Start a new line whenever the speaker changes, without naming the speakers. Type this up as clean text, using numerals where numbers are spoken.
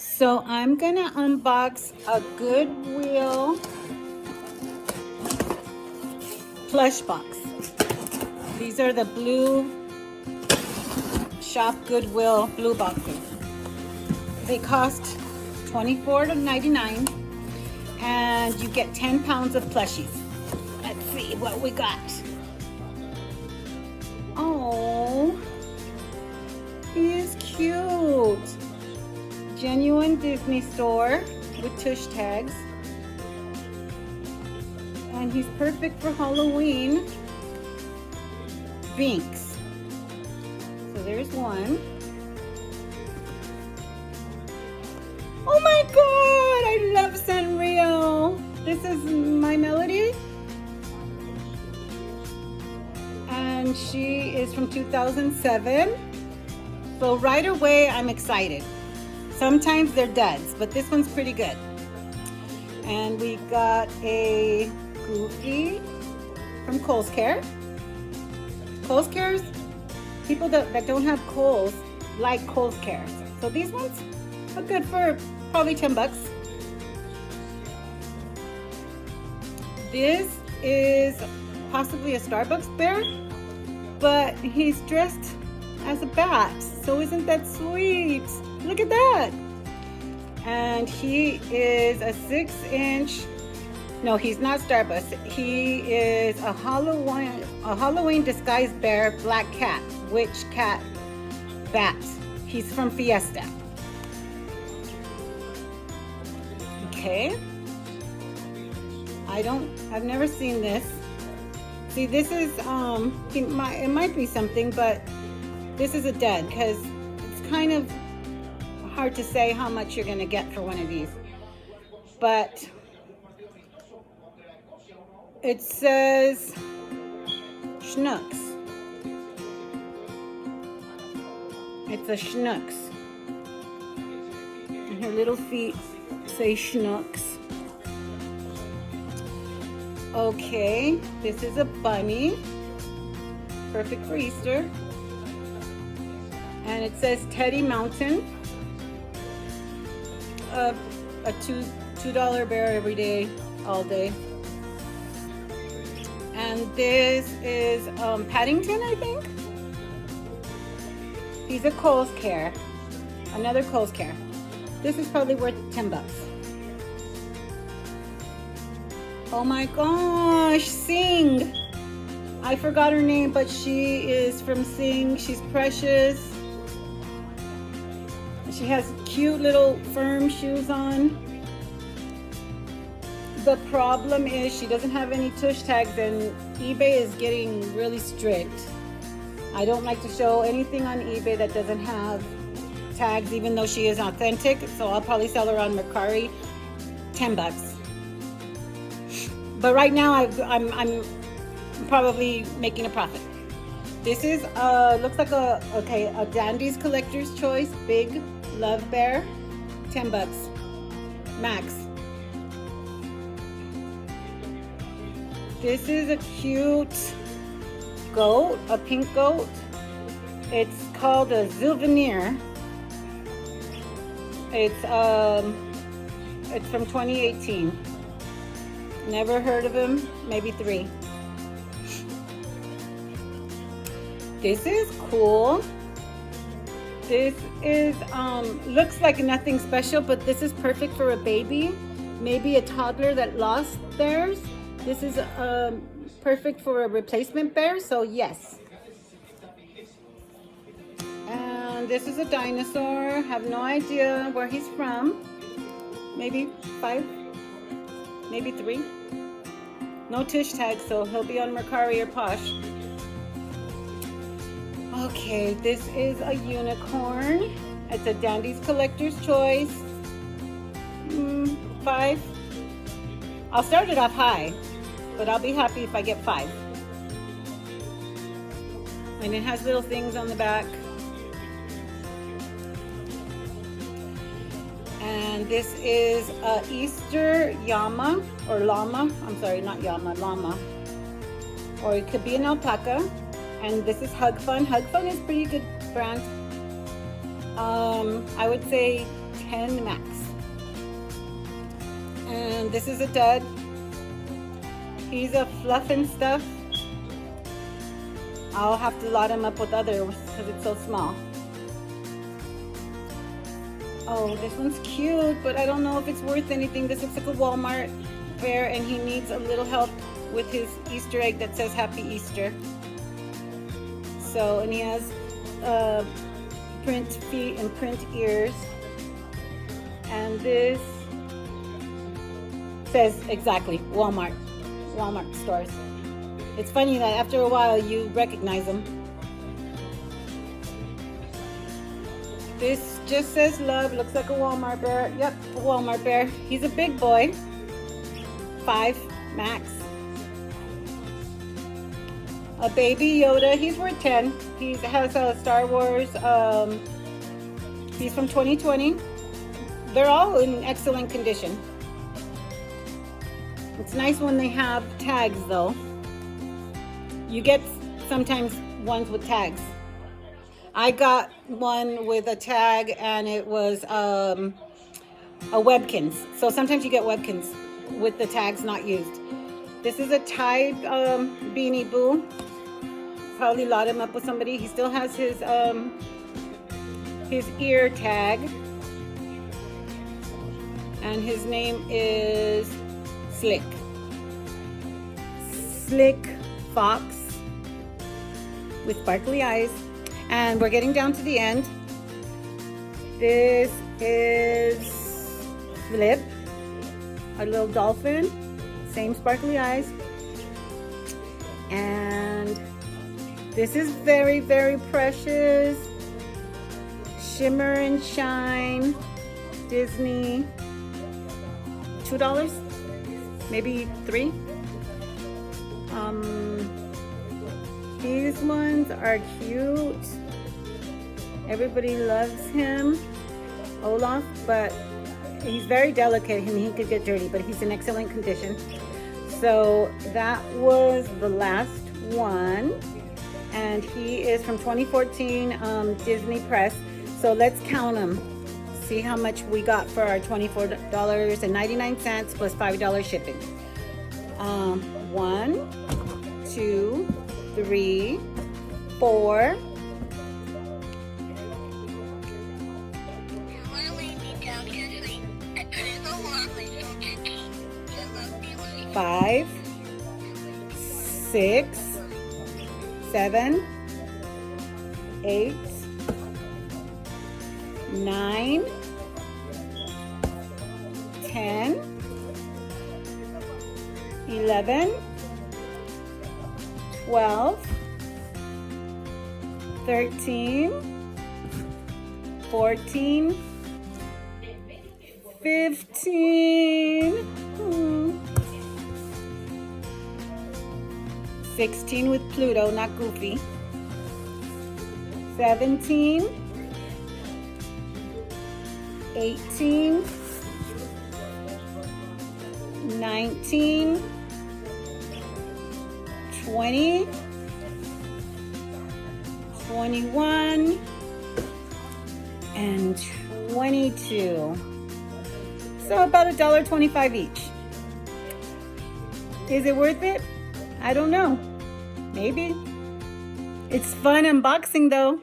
So I'm gonna unbox a Goodwill plush box. These are the blue shop Goodwill blue boxes. They cost $24.99 and you get 10 pounds of plushies. Let's see what we got. Oh, he is cute. Genuine Disney store with tush tags. And he's perfect for Halloween. Binks. So there's one. Oh my god, I love Sanrio. This is my Melody. And she is from 2007. So right away, I'm excited. Sometimes they're duds, but this one's pretty good. And we got a Goofy from Kohl's Care. Kohl's Cares, people that don't have Kohl's like Kohl's Care. So these ones are good for probably 10 bucks. This is possibly a Starbucks bear, but he's dressed as a bat. So isn't that sweet? Look at that. And he is a 6-inch, no, he's not Starbucks. He is a Halloween disguised bear, black cat, witch cat, bat. He's from Fiesta. Okay. I've never seen this. See, this is, it might be something, but this is a dud because it's kind of hard to say how much you're going to get for one of these. But it says Schnooks. It's a Schnooks. And her little feet say Schnooks. Okay, this is a bunny. Perfect for Easter. And it says Teddy Mountain. A $2 bear every day, all day. And this is Paddington, I think. He's a Kohl's Care. Another Kohl's Care. This is probably worth 10 bucks. Oh my gosh, Sing. I forgot her name, but she is from Sing. She's precious. She has cute little firm shoes on. The problem is she doesn't have any tush tags and eBay is getting really strict. I don't like to show anything on eBay that doesn't have tags, even though she is authentic. So I'll probably sell her on Mercari, 10 bucks. But right now I'm probably making a profit. This is looks like a Dandy's Collector's Choice Big Love Bear, 10 bucks max. This is a cute goat, a pink goat. It's called a Souvenir. It's from 2018. Never heard of him, maybe 3. This is cool. This is, looks like nothing special, but this is perfect for a baby, maybe a toddler that lost theirs. This is perfect for a replacement bear, so yes. And this is a dinosaur. Have no idea where he's from. Maybe 5, maybe 3. No tush tag, so he'll be on Mercari or Posh. Okay, this is a unicorn. It's a Dandy's Collector's Choice. 5. I'll start it off high, but I'll be happy if I get 5. And it has little things on the back. And this is a Easter llama, or llama. I'm sorry, not llama, llama. Or it could be an alpaca. And this is Hug Fun. Hug Fun is pretty good brand. I would say 10 max. And this is a dud. He's a fluff and stuff. I'll have to lot him up with others because it's so small. Oh, this one's cute, but I don't know if it's worth anything. This looks like a Walmart bear, and he needs a little help with his Easter egg that says Happy Easter. So, and he has print feet and print ears. And this says exactly Walmart stores. It's funny that after a while you recognize them. This just says love. Looks like a Walmart bear. Yep, a Walmart bear. He's a big boy. 5 max. A baby Yoda. He's worth 10. He has a Star Wars. He's from 2020. They're all in excellent condition. It's nice when they have tags though. You get sometimes ones with tags. I got one with a tag and it was a Webkins. So sometimes you get Webkins with the tags not used. This is a Tide Beanie Boo. Probably lot him up with somebody. He still has his ear tag. And his name is Slick. Slick Fox with sparkly eyes. And we're getting down to the end. This is Flip, a little dolphin, same sparkly eyes. And this is very, very precious. Shimmer and Shine, Disney. $2, maybe $3. These ones are cute. Everybody loves him, Olaf, but he's very delicate and he could get dirty, but he's in excellent condition. So that was the last one, and he is from 2014 Disney Press. So let's count them. See how much we got for our $24.99 plus $5 shipping. 1, 2, 3, 4. 5, 6, 7, 8, 9, 10, 11, 12, 13, 14, 15, 16 with Pluto, not Goofy, 17, 18, 19, 20, 21, and 22. So about $1.25 each. Is it worth it? I don't know. Maybe. It's fun unboxing though.